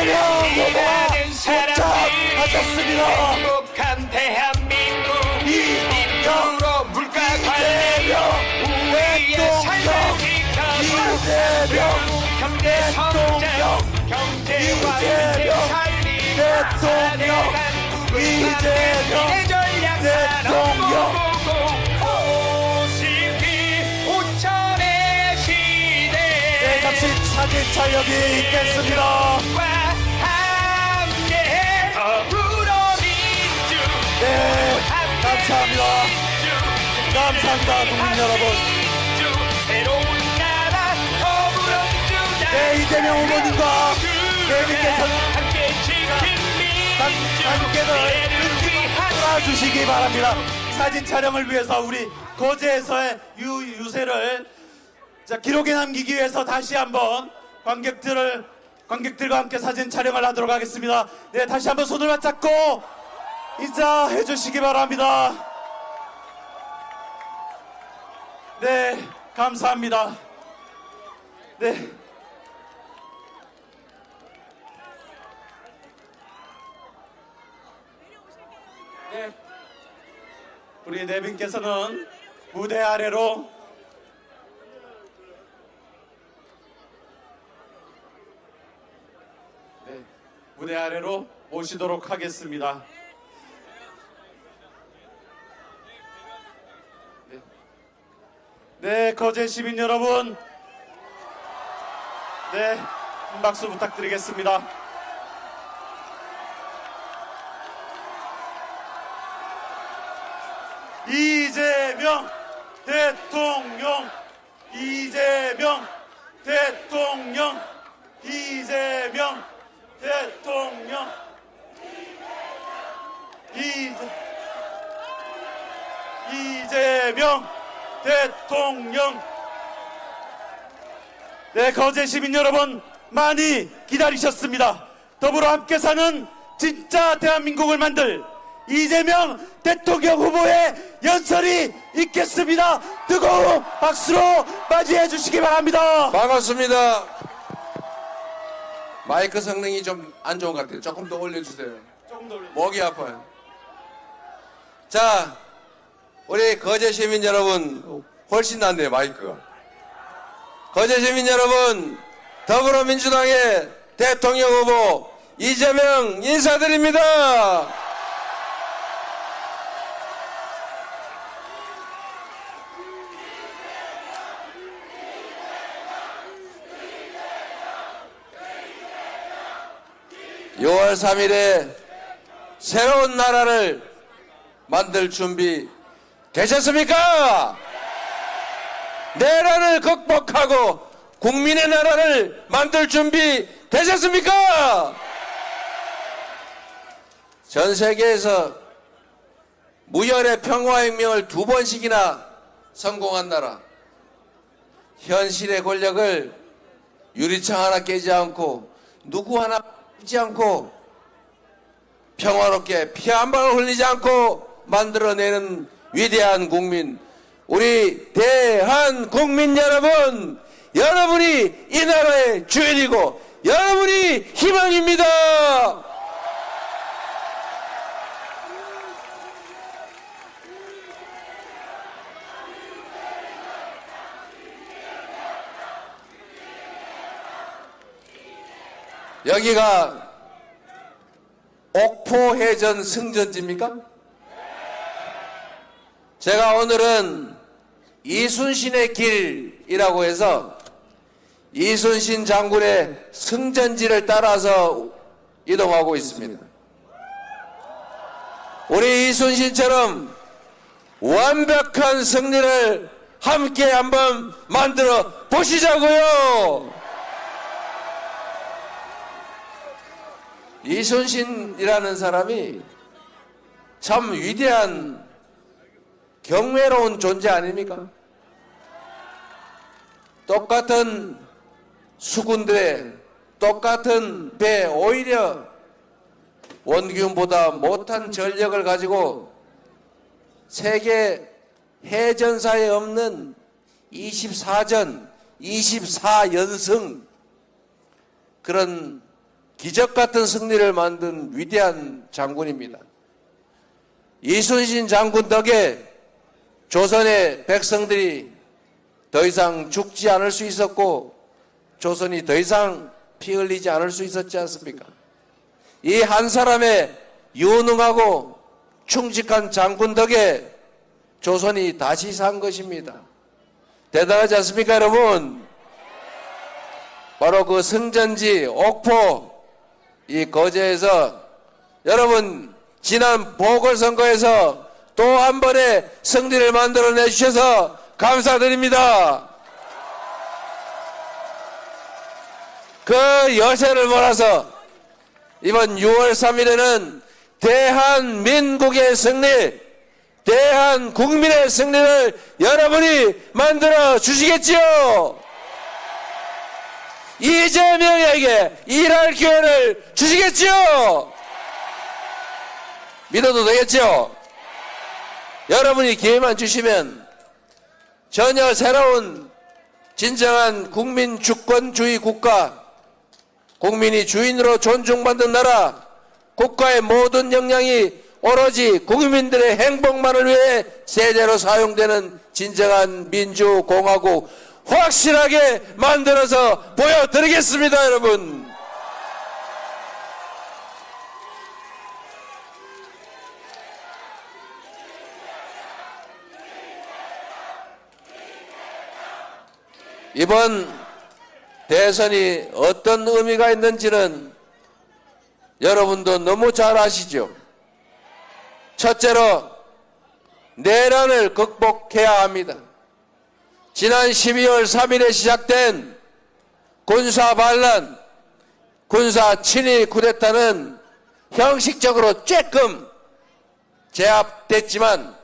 이재명 후보가 도착하셨습니다. 행복한 대한민국 이재명 물가 관리 우리의 삶을 지켜줘 경제 성장 경제와 이재명 살리 대통령 이재명 대통령 5천의 시대 네, 잠시 사진 촬영이 있겠습니다. 함께 더불어 민주 네, 감사합니다. 감사합니다, 국민 여러분. 새로운 나라 더불어민주당 네, 이재명 후보님과 대민께서는 함께 지킨 민주 관계를 끌어주시기 바랍니다. 사진 촬영을 위해서 우리 거제에서의 유세를 기록에 남기기 위해서 다시 한번 관객들과 함께 사진 촬영을 하도록 하겠습니다. 네, 다시 한번 손을 맞잡고 인사해 주시기 바랍니다. 네, 감사합니다. 네. 네. 우리 내빈께서는 무대 아래로 무대 아래로 모시도록 하겠습니다. 네, 거제 시민 여러분, 네, 큰 박수 부탁드리겠습니다. 이재명 대통령, 이재명 대통령, 이재명 대통령, 이재명 대통령. 네, 거제 시민 여러분 많이 기다리셨습니다. 더불어 함께 사는 진짜 대한민국을 만들 이재명 대통령 후보의 연설이 있겠습니다. 뜨거운 박수로 맞이해 주시기 바랍니다. 반갑습니다. 마이크 성능이 좀 안 좋은 것 같아요. 조금 더 올려주세요. 조금 더 올려주세요. 목이 아파요. 자, 우리 거제 시민 여러분, 훨씬 낫네요, 마이크가. 거제 시민 여러분, 더불어민주당의 대통령 후보 이재명 인사드립니다. (6월 3일에) 새로운 나라를 만들 준비 되셨습니까? 내란을 극복하고 국민의 나라를 만들 준비 되셨습니까? 전 세계에서 무혈의 평화혁명을 2번씩이나 성공한 나라, 현실의 권력을 유리창 하나 깨지 않고 누구 하나 지 않고 평화롭게 피 한 방울 흘리지 않고 만들어내는 위대한 국민, 우리 대한국민 여러분, 여러분이 이 나라의 주인이고 여러분이 희망입니다. 여기가 옥포해전 승전지입니까? 제가 오늘은 이순신의 길이라고 해서 이순신 장군의 승전지를 따라서 이동하고 있습니다. 우리 이순신처럼 완벽한 승리를 함께 한번 만들어 보시자고요. 이순신이라는 사람이 참 위대한 경외로운 존재 아닙니까? 똑같은 수군대, 똑같은 배, 오히려 원균보다 못한 전력을 가지고 세계 해전사에 없는 24전, 24연승 그런 기적 같은 승리를 만든 위대한 장군입니다. 이순신 장군 덕에 조선의 백성들이 더 이상 죽지 않을 수 있었고 조선이 더 이상 피 흘리지 않을 수 있었지 않습니까? 이 한 사람의 유능하고 충직한 장군 덕에 조선이 다시 산 것입니다. 대단하지 않습니까, 여러분? 바로 그 승전지 옥포 이 거제에서 여러분 지난 보궐선거에서 또 한 번의 승리를 만들어내 주셔서 감사드립니다. 그 여세를 몰아서 이번 6월 3일에는 대한민국의 승리, 대한국민의 승리를 여러분이 만들어 주시겠지요? 이재명에게 일할 기회를 주시겠지요? 믿어도 되겠죠? 여러분이 기회만 주시면 전혀 새로운 진정한 국민 주권주의 국가, 국민이 주인으로 존중받는 나라, 국가의 모든 역량이 오로지 국민들의 행복만을 위해 세대로 사용되는 진정한 민주공화국 확실하게 만들어서 보여드리겠습니다, 여러분. 이번 대선이 어떤 의미가 있는지는 여러분도 너무 잘 아시죠? 첫째로 내란을 극복해야 합니다. 지난 12월 3일에 시작된 군사 반란, 군사 친위 쿠데타는 형식적으로 조금 제압됐지만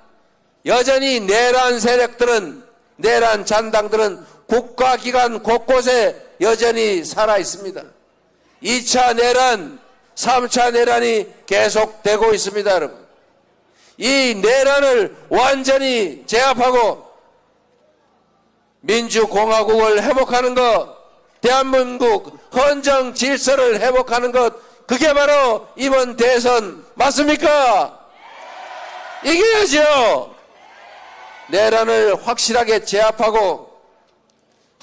여전히 내란 세력들은, 내란 잔당들은 국가기관 곳곳에 여전히 살아 있습니다. 2차 내란, 3차 내란이 계속되고 있습니다, 여러분. 이 내란을 완전히 제압하고 민주공화국을 회복하는 것, 대한민국 헌정 질서를 회복하는 것, 그게 바로 이번 대선 맞습니까? 이겨야죠. 내란을 확실하게 제압하고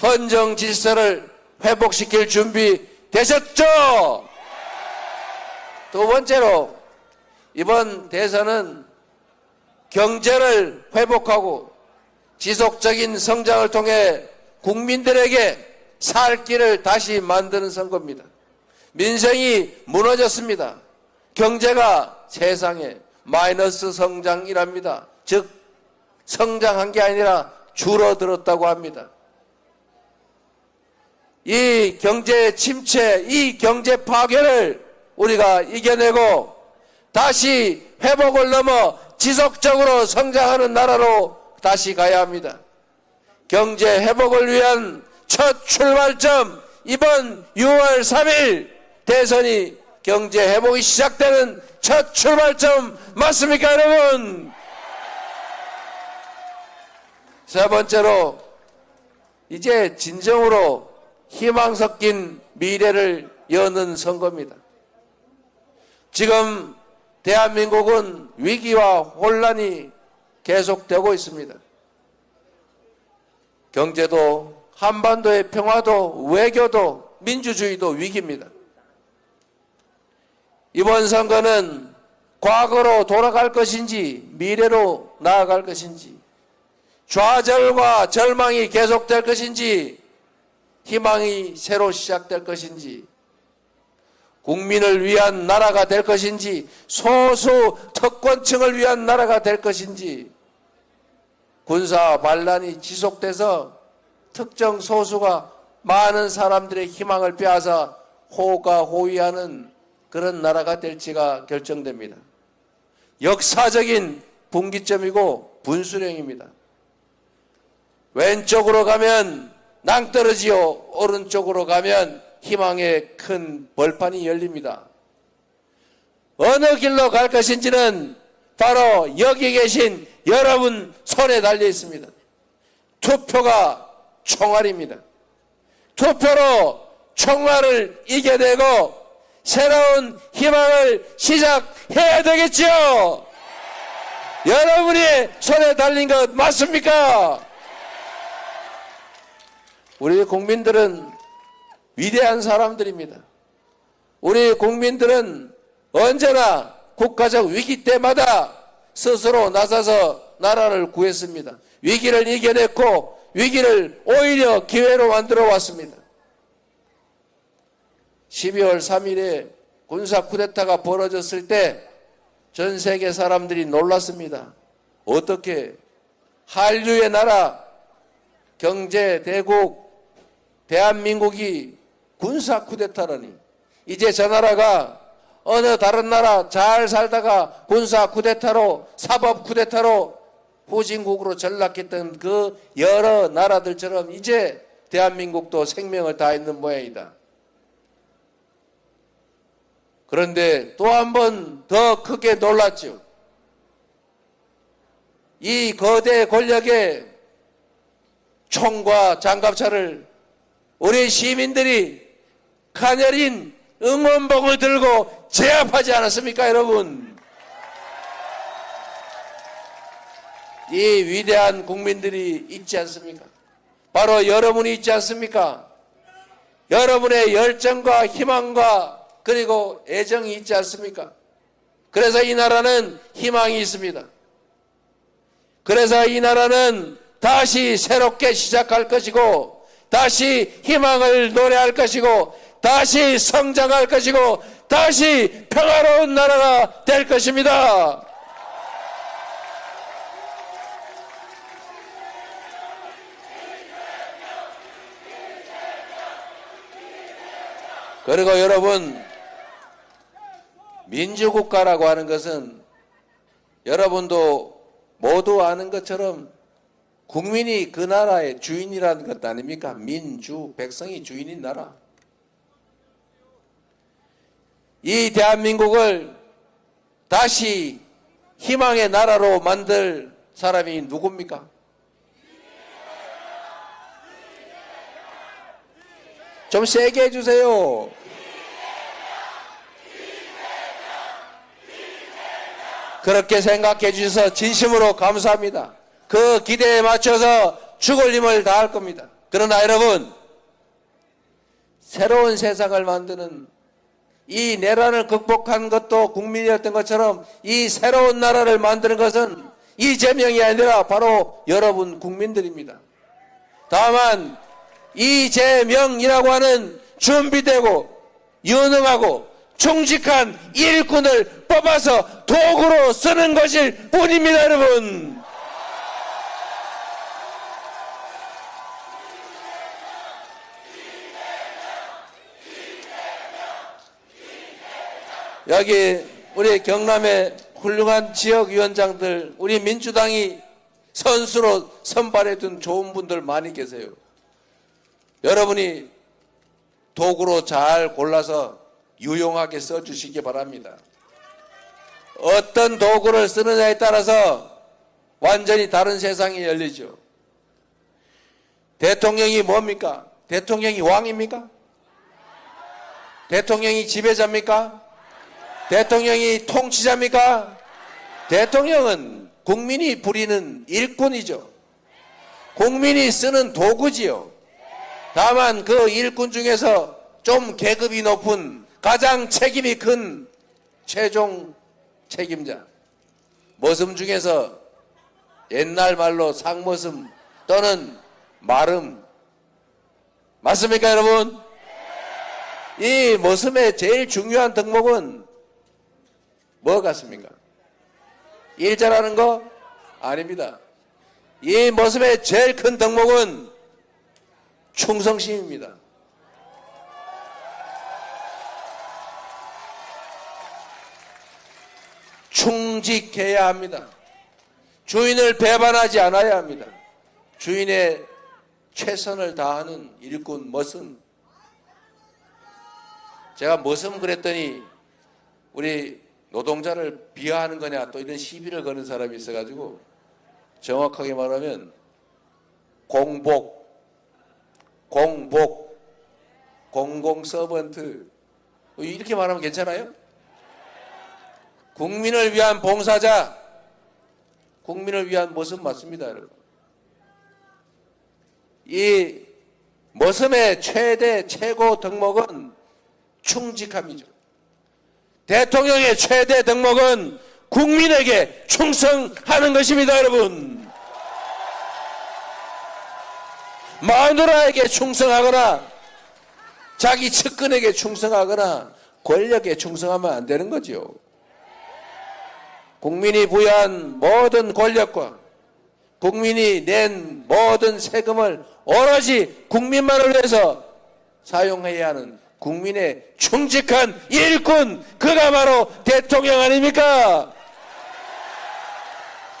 헌정 질서를 회복시킬 준비 되셨죠? 두 번째로 이번 대선은 경제를 회복하고 지속적인 성장을 통해 국민들에게 살 길을 다시 만드는 선거입니다. 민생이 무너졌습니다. 경제가 세상에 마이너스 성장이랍니다. 즉 성장한 게 아니라 줄어들었다고 합니다. 이 경제 침체, 이 경제 파괴를 우리가 이겨내고 다시 회복을 넘어 지속적으로 성장하는 나라로 다시 가야 합니다. 경제 회복을 위한 첫 출발점, 이번 6월 3일 대선이 경제 회복이 시작되는 첫 출발점 맞습니까, 여러분? 세 번째로 이제 진정으로 희망 섞인 미래를 여는 선거입니다. 지금 대한민국은 위기와 혼란이 계속되고 있습니다. 경제도, 한반도의 평화도, 외교도, 민주주의도 위기입니다. 이번 선거는 과거로 돌아갈 것인지 미래로 나아갈 것인지, 좌절과 절망이 계속될 것인지 희망이 새로 시작될 것인지, 국민을 위한 나라가 될 것인지, 소수 특권층을 위한 나라가 될 것인지, 군사 반란이 지속돼서 특정 소수가 많은 사람들의 희망을 빼앗아 호가호위하는 그런 나라가 될지가 결정됩니다. 역사적인 분기점이고 분수령입니다. 왼쪽으로 가면 낭떠러지요, 오른쪽으로 가면 희망의 큰 벌판이 열립니다. 어느 길로 갈 것인지는 바로 여기 계신 여러분 손에 달려 있습니다. 투표가 총알입니다. 투표로 총알을 이겨내고 새로운 희망을 시작해야 되겠죠. 여러분이 손에 달린 것 맞습니까? 우리 국민들은 위대한 사람들입니다. 우리 국민들은 언제나 국가적 위기 때마다 스스로 나서서 나라를 구했습니다. 위기를 이겨냈고 위기를 오히려 기회로 만들어 왔습니다. 12월 3일에 군사 쿠데타가 벌어졌을 때 전 세계 사람들이 놀랐습니다. 어떻게 한류의 나라, 경제 대국 대한민국이 군사 쿠데타라니. 이제 저 나라가 어느 다른 나라 잘 살다가 군사 쿠데타로, 사법 쿠데타로 후진국으로 전락했던 그 여러 나라들처럼 이제 대한민국도 생명을 다했는 모양이다. 그런데 또 한 번 더 크게 놀랐죠. 이 거대 권력의 총과 장갑차를 우리 시민들이 가녀린 응원봉을 들고 제압하지 않았습니까, 여러분? 이 위대한 국민들이 있지 않습니까? 바로 여러분이 있지 않습니까? 여러분의 열정과 희망과 그리고 애정이 있지 않습니까? 그래서 이 나라는 희망이 있습니다. 그래서 이 나라는 다시 새롭게 시작할 것이고 다시 희망을 노래할 것이고 다시 성장할 것이고 다시 평화로운 나라가 될 것입니다. 그리고 여러분, 민주국가라고 하는 것은 여러분도 모두 아는 것처럼 국민이 그 나라의 주인이라는 것 아닙니까? 민주, 백성이 주인인 나라. 이 대한민국을 다시 희망의 나라로 만들 사람이 누굽니까? 좀 세게 해주세요. 그렇게 생각해 주셔서 진심으로 감사합니다. 그 기대에 맞춰서 죽을 힘을 다할 겁니다. 그러나 여러분, 새로운 세상을 만드는 이 내란을 극복한 것도 국민이었던 것처럼 이 새로운 나라를 만드는 것은 이재명이 아니라 바로 여러분 국민들입니다. 다만 이재명이라고 하는 준비되고 유능하고 충직한 일꾼을 뽑아서 도구로 쓰는 것일 뿐입니다, 여러분. 여기 우리 경남의 훌륭한 지역위원장들, 우리 민주당이 선수로 선발해둔 좋은 분들 많이 계세요. 여러분이 도구로 잘 골라서 유용하게 써주시기 바랍니다. 어떤 도구를 쓰느냐에 따라서 완전히 다른 세상이 열리죠. 대통령이 뭡니까? 대통령이 왕입니까? 대통령이 지배자입니까? 대통령이 통치자입니까? 대통령은 국민이 부리는 일꾼이죠. 국민이 쓰는 도구지요. 다만 그 일꾼 중에서 좀 계급이 높은 가장 책임이 큰 최종 책임자, 머슴 중에서 옛날 말로 상머슴 또는 마름, 맞습니까, 여러분? 이 머슴의 제일 중요한 덕목은 뭐 같습니까? 일 잘하는 거? 아닙니다. 이 머슴의 제일 큰 덕목은 충성심입니다. 충직해야 합니다. 주인을 배반하지 않아야 합니다. 주인의 최선을 다하는 일꾼 머슴. 제가 머슴 그랬더니 우리 노동자를 비하하는 거냐 또 이런 시비를 거는 사람이 있어가지고 정확하게 말하면 공복, 공공서번트, 이렇게 말하면 괜찮아요? 국민을 위한 봉사자, 국민을 위한 모습 맞습니다, 여러분. 이 모섬의 최대 최고 덕목은 충직함이죠. 대통령의 최대 덕목은 국민에게 충성하는 것입니다, 여러분. 마누라에게 충성하거나 자기 측근에게 충성하거나 권력에 충성하면 안 되는 거죠. 국민이 부여한 모든 권력과 국민이 낸 모든 세금을 오로지 국민만을 위해서 사용해야 하는 국민의 충직한 일꾼, 그가 바로 대통령 아닙니까?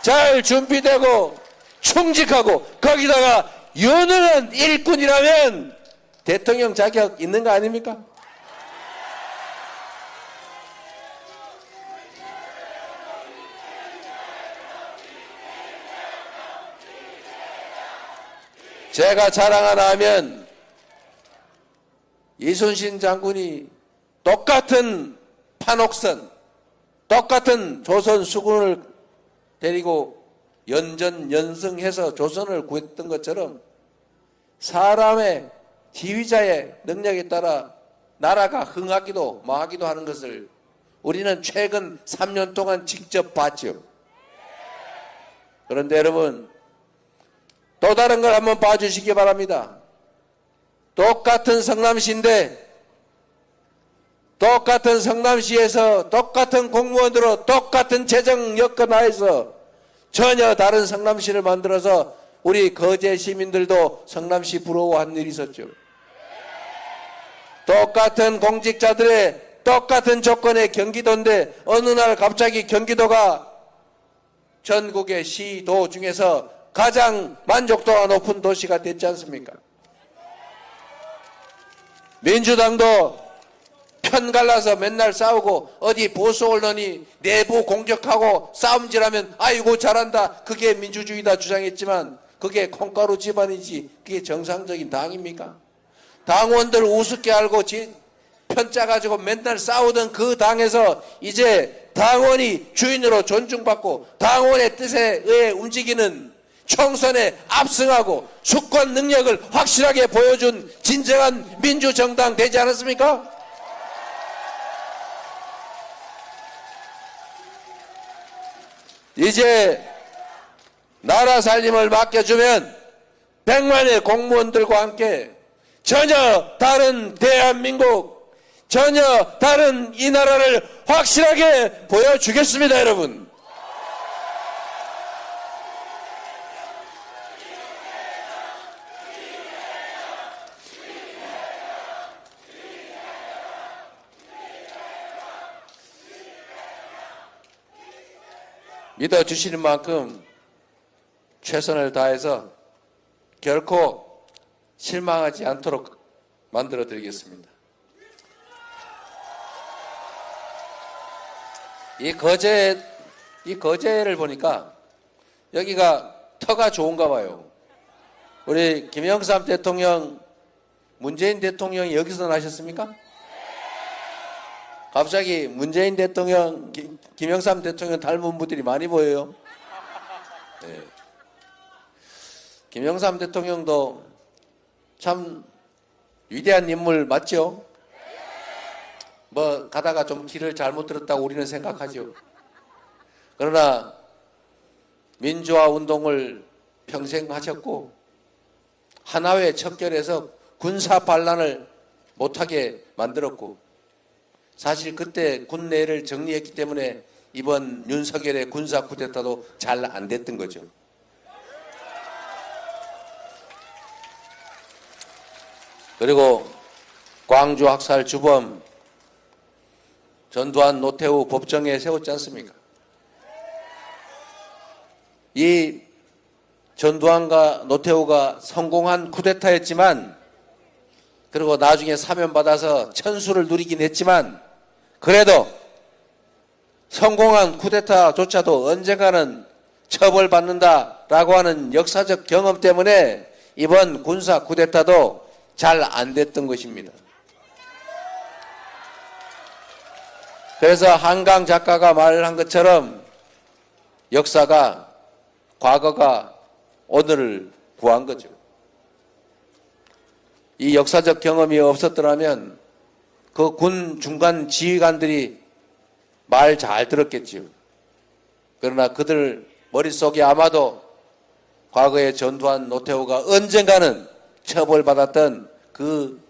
잘 준비되고 충직하고 거기다가 유능한 일꾼이라면 대통령 자격 있는 거 아닙니까? 제가 자랑 하나 하면 이순신 장군이 똑같은 판옥선, 똑같은 조선 수군을 데리고 연전연승해서 조선을 구했던 것처럼 사람의 지휘자의 능력에 따라 나라가 흥하기도 망하기도 하는 것을 우리는 최근 3년 동안 직접 봤죠. 그런데 여러분, 또 다른 걸 한번 봐주시기 바랍니다. 똑같은 성남시인데 똑같은 성남시에서 똑같은 공무원으로 똑같은 재정 여건 하에서 전혀 다른 성남시를 만들어서 우리 거제 시민들도 성남시 부러워한 일이 있었죠. 똑같은 공직자들의 똑같은 조건의 경기도인데 어느 날 갑자기 경기도가 전국의 시도 중에서 가장 만족도가 높은 도시가 됐지 않습니까? 민주당도 편 갈라서 맨날 싸우고 어디 보수 언론이 내부 공격하고 싸움질하면 아이고 잘한다, 그게 민주주의다 주장했지만 그게 콩가루 집안이지 그게 정상적인 당입니까? 당원들 우습게 알고 편짜 가지고 맨날 싸우던 그 당에서 이제 당원이 주인으로 존중받고 당원의 뜻에 의해 움직이는 총선에 압승하고 수권 능력을 확실하게 보여준 진정한 민주정당 되지 않았습니까? 이제 나라 살림을 맡겨주면 100만의 공무원들과 함께 전혀 다른 대한민국, 전혀 다른 이 나라를 확실하게 보여주겠습니다, 여러분. 믿어주시는 만큼 최선을 다해서 결코 실망하지 않도록 만들어 드리겠습니다. 이 거제를 보니까 여기가 터가 좋은가 봐요. 우리 김영삼 대통령, 문재인 대통령이 여기서 나셨습니까? 갑자기 문재인 대통령, 김영삼 대통령 닮은 분들이 많이 보여요. 네. 김영삼 대통령도 참 위대한 인물 맞죠? 뭐 가다가 좀 길을 잘못 들었다고 우리는 생각하죠. 그러나 민주화 운동을 평생 하셨고 하나회 척결해서 군사 반란을 못하게 만들었고, 사실 그때 군내를 정리했기 때문에 이번 윤석열의 군사 쿠데타도 잘 안 됐던 거죠. 그리고 광주 학살 주범 전두환, 노태우 법정에 세웠지 않습니까? 이 전두환과 노태우가 성공한 쿠데타였지만, 그리고 나중에 사면받아서 천수를 누리긴 했지만, 그래도 성공한 쿠데타조차도 언젠가는 처벌받는다라고 하는 역사적 경험 때문에 이번 군사 쿠데타도 잘 안 됐던 것입니다. 그래서 한강 작가가 말한 것처럼 역사가 과거가 오늘을 구한 거죠. 이 역사적 경험이 없었더라면 그 군 중간 지휘관들이 말 잘 들었겠지요. 그러나 그들 머릿속에 아마도 과거에 전투한 노태우가 언젠가는 처벌받았던 그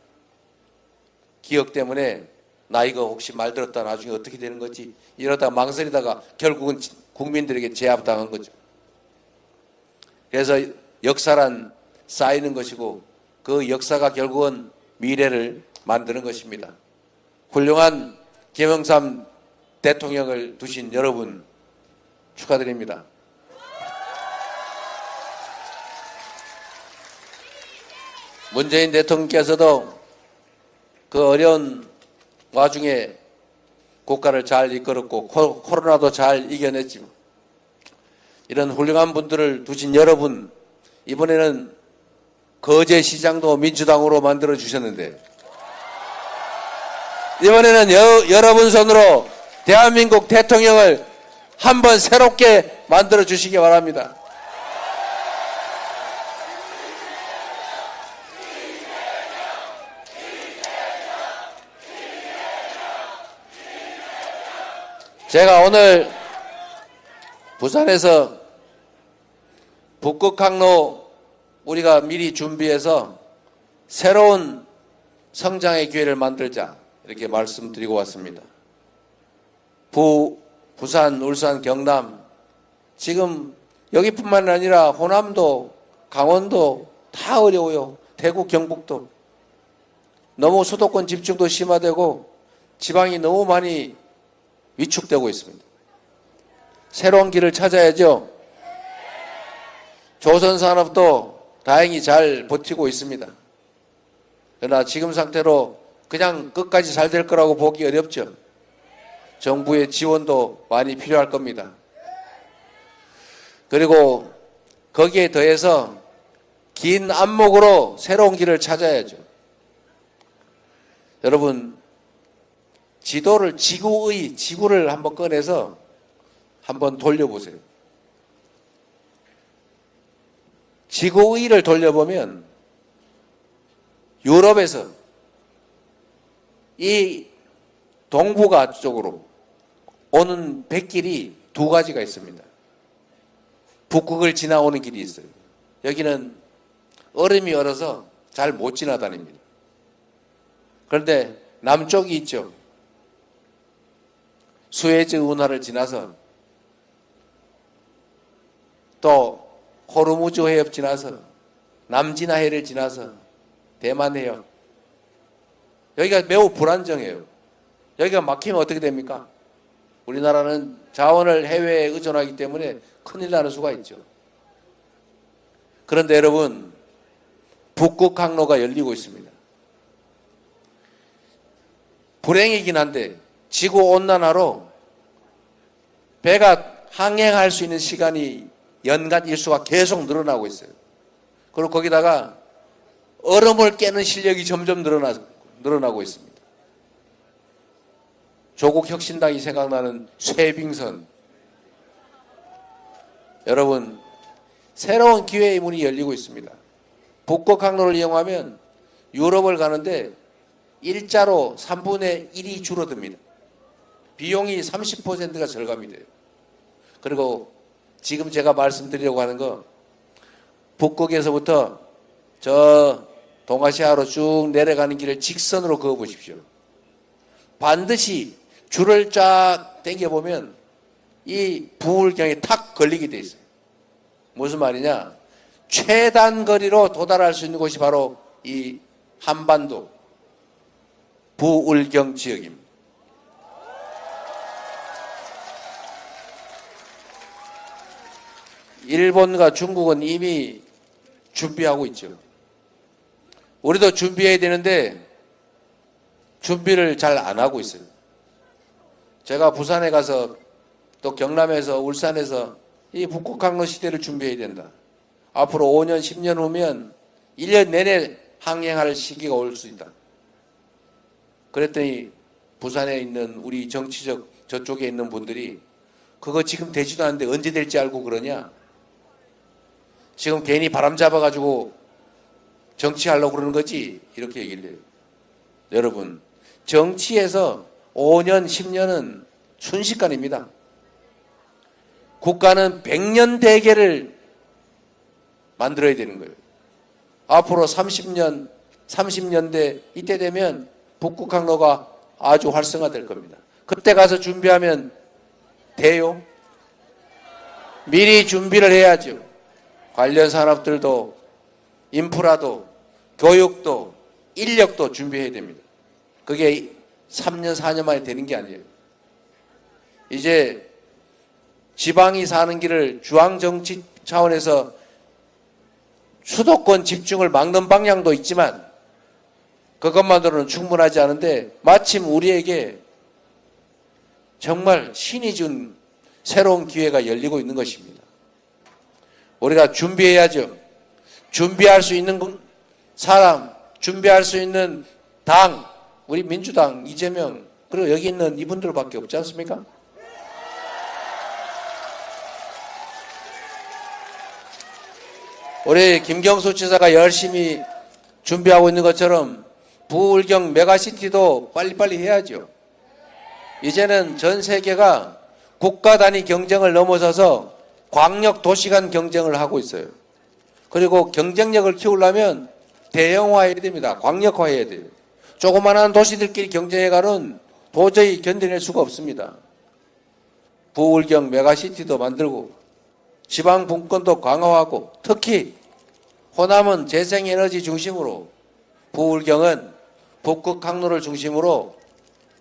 기억 때문에 나 이거 혹시 말 들었다 나중에 어떻게 되는 거지 이러다가 망설이다가 결국은 국민들에게 제압당한 거죠. 그래서 역사란 쌓이는 것이고 그 역사가 결국은 미래를 만드는 것입니다. 훌륭한 김영삼 대통령을 두신 여러분 축하드립니다. 문재인 대통령께서도 그 어려운 와중에 국가를 잘 이끌었고 코로나도 잘 이겨냈지만 이런 훌륭한 분들을 두신 여러분 이번에는 거제시장도 민주당으로 만들어 주셨는데 이번에는 여러분 손으로 대한민국 대통령을 한번 새롭게 만들어 주시기 바랍니다. 제가 오늘 부산에서 북극항로 우리가 미리 준비해서 새로운 성장의 기회를 만들자 이렇게 말씀드리고 왔습니다. 부산, 울산, 경남 지금 여기뿐만 아니라 호남도 강원도 다 어려워요. 대구, 경북도 너무 수도권 집중도 심화되고 지방이 너무 많이 위축되고 있습니다. 새로운 길을 찾아야죠. 조선산업도 다행히 잘 버티고 있습니다. 그러나 지금 상태로 그냥 끝까지 잘 될 거라고 보기 어렵죠. 정부의 지원도 많이 필요할 겁니다. 그리고 거기에 더해서 긴 안목으로 새로운 길을 찾아야죠. 여러분 지도를 지구를 한번 꺼내서 한번 돌려보세요. 지구의를 돌려보면 유럽에서 이 동북아 쪽으로 오는 백길이 두 가지가 있습니다. 북극을 지나오는 길이 있어요. 여기는 얼음이 얼어서 잘 못 지나다닙니다. 그런데 남쪽이 있죠. 수에즈 운하를 지나서 또 호르무즈 해협 지나서 남진해를 지나서 대만 해협 여기가 매우 불안정해요. 여기가 막히면 어떻게 됩니까? 우리나라는 자원을 해외에 의존하기 때문에 큰일 나는 수가 있죠. 그런데 여러분 북극 항로가 열리고 있습니다. 불행이긴 한데 지구온난화로 배가 항행할 수 있는 시간이 연간 일수가 계속 늘어나고 있어요. 그리고 거기다가 얼음을 깨는 실력이 점점 늘어나고 있습니다. 조국 혁신당이 생각나는 쇠빙선. 여러분 새로운 기회의 문이 열리고 있습니다. 북극 항로를 이용하면 유럽을 가는데 일자로 3분의 1이 줄어듭니다. 비용이 30%가 절감이 돼요. 그리고 지금 제가 말씀드리려고 하는 거 북극에서부터 저 동아시아로 쭉 내려가는 길을 직선으로 그어 보십시오. 반드시 줄을 쫙 당겨보면 이 부울경에 탁 걸리게 돼 있어요. 무슨 말이냐? 최단 거리로 도달할 수 있는 곳이 바로 이 한반도 부울경 지역입니다. 일본과 중국은 이미 준비하고 있죠. 우리도 준비해야 되는데 준비를 잘 안 하고 있어요. 제가 부산에 가서 또 경남에서 울산에서 이 북극항로 시대를 준비해야 된다. 앞으로 5년 10년 후면 1년 내내 항행할 시기가 올 수 있다. 그랬더니 부산에 있는 우리 정치적 저쪽에 있는 분들이 그거 지금 되지도 않는데 언제 될지 알고 그러냐? 지금 괜히 바람 잡아가지고 정치하려고 그러는 거지? 이렇게 얘기를 해요. 여러분, 정치에서 5년, 10년은 순식간입니다. 국가는 100년 대계를 만들어야 되는 거예요. 앞으로 30년, 30년대 이때 되면 북극항로가 아주 활성화될 겁니다. 그때 가서 준비하면 돼요? 미리 준비를 해야죠. 관련 산업들도 인프라도 교육도 인력도 준비해야 됩니다. 그게 3년, 4년 만에 되는 게 아니에요. 이제 지방이 사는 길을 중앙정치 차원에서 수도권 집중을 막는 방향도 있지만 그것만으로는 충분하지 않은데 마침 우리에게 정말 신이 준 새로운 기회가 열리고 있는 것입니다. 우리가 준비해야죠. 준비할 수 있는 사람, 준비할 수 있는 당, 우리 민주당, 이재명, 그리고 여기 있는 이분들밖에 없지 않습니까? 우리 김경수 지사가 열심히 준비하고 있는 것처럼 부울경 메가시티도 빨리빨리 해야죠. 이제는 전 세계가 국가 단위 경쟁을 넘어서서 광역 도시 간 경쟁을 하고 있어요. 그리고 경쟁력을 키우려면 대형화해야 됩니다. 광역화해야 돼요. 조그마한 도시들끼리 경쟁해가는 도저히 견뎌낼 수가 없습니다. 부울경 메가시티도 만들고 지방 분권도 강화하고 특히 호남은 재생에너지 중심으로 부울경은 북극 항로를 중심으로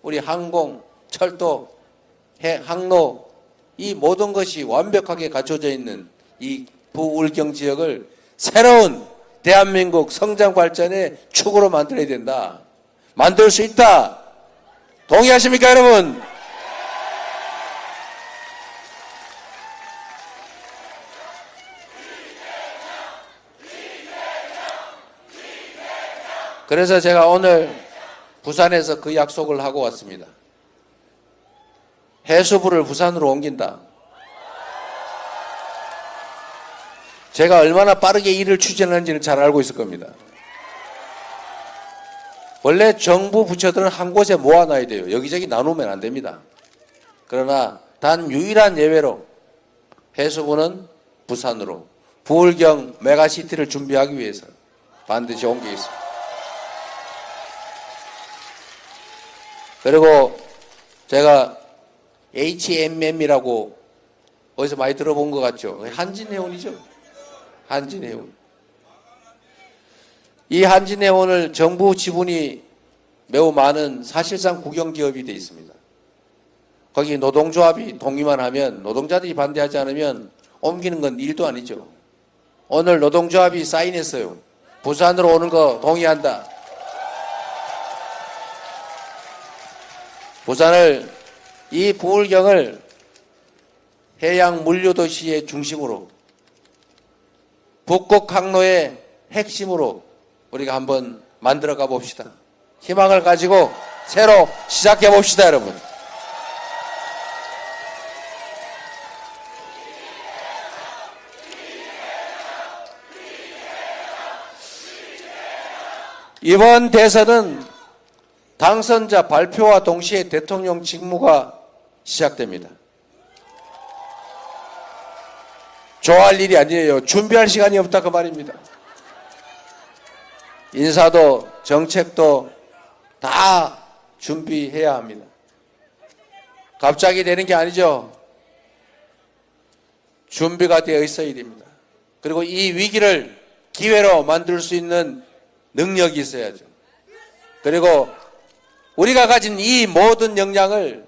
우리 항공, 철도, 항로 이 모든 것이 완벽하게 갖춰져 있는 이 부울경 지역을 새로운 대한민국 성장 발전의 축으로 만들어야 된다. 만들 수 있다. 동의하십니까, 여러분? 그래서 제가 오늘 부산에서 그 약속을 하고 왔습니다. 해수부를 부산으로 옮긴다. 제가 얼마나 빠르게 일을 추진하는지를 잘 알고 있을 겁니다. 원래 정부 부처들은 한 곳에 모아놔야 돼요. 여기저기 나누면 안 됩니다. 그러나 단 유일한 예외로 해수부는 부산으로 부울경 메가시티를 준비하기 위해서 반드시 옮기겠습니다. 그리고 제가 HMM이라고 어디서 많이 들어본 것 같죠? 한진해운이죠. 한진해운. 이 한진해운을 정부 지분이 매우 많은 사실상 국영기업이 되어 있습니다. 거기 노동조합이 동의만 하면 노동자들이 반대하지 않으면 옮기는 건 일도 아니죠. 오늘 노동조합이 사인했어요. 부산으로 오는 거 동의한다. 부산을 이 부울경을 해양 물류도시의 중심으로 북극 항로의 핵심으로 우리가 한번 만들어가 봅시다. 희망을 가지고 새로 시작해 봅시다, 여러분. 이번 대선은 당선자 발표와 동시에 대통령 직무가 시작됩니다. 좋아할 일이 아니에요. 준비할 시간이 없다 그 말입니다. 인사도 정책도 다 준비해야 합니다. 갑자기 되는 게 아니죠. 준비가 되어 있어야 됩니다. 그리고 이 위기를 기회로 만들 수 있는 능력이 있어야죠. 그리고 우리가 가진 이 모든 역량을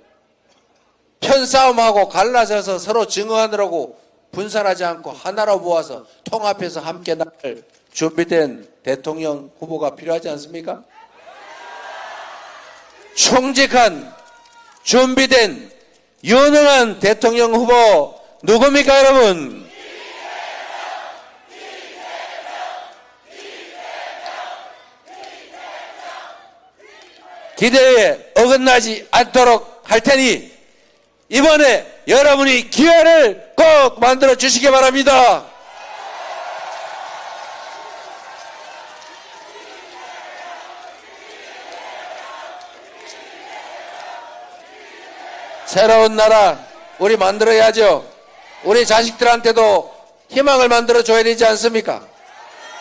편싸움하고 갈라져서 서로 증오하느라고 분산하지 않고 하나로 모아서 통합해서 함께 나갈 준비된 대통령 후보가 필요하지 않습니까? 충직한 준비된 유능한 대통령 후보 누굽니까, 여러분? 기대에 어긋나지 않도록 할 테니 이번에 여러분이 기회를 꼭 만들어 주시기 바랍니다. 새로운 나라 우리 만들어야죠. 우리 자식들한테도 희망을 만들어 줘야 되지 않습니까?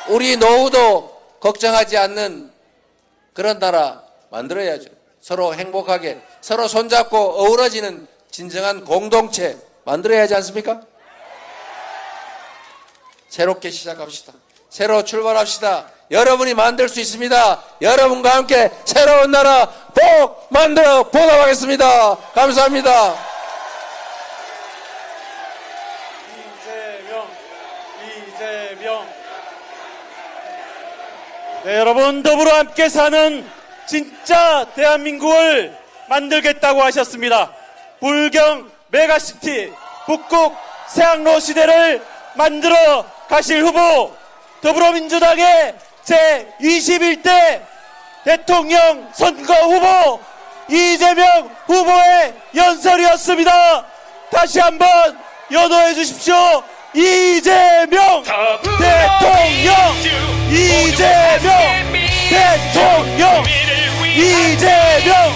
우리 노후도 걱정하지 않는 그런 나라 만들어야죠. 서로 행복하게 서로 손잡고 어우러지는 진정한 공동체 만들어야 하지 않습니까? 새롭게 시작합시다. 새로 출발합시다. 여러분이 만들 수 있습니다. 여러분과 함께 새로운 나라 꼭 만들어 보도록 하겠습니다. 감사합니다. 이재명. 네, 여러분 더불어 함께 사는 진짜 대한민국을 만들겠다고 하셨습니다. 불경 메가시티 북극 새학로 시대를 만들어 가실 후보 더불어민주당의 제21대 대통령 선거 후보 이재명 후보의 연설이었습니다. 다시 한번 연호해 주십시오. 이재명 대통령, 이재명 대통령, 이재명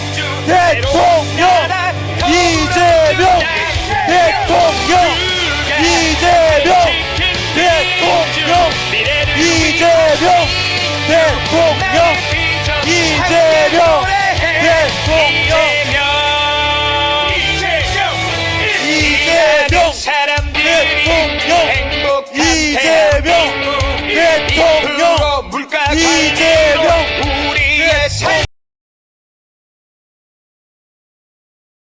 대통령, 이재명 대통령, 이재명 대통령, 이재명 대통령.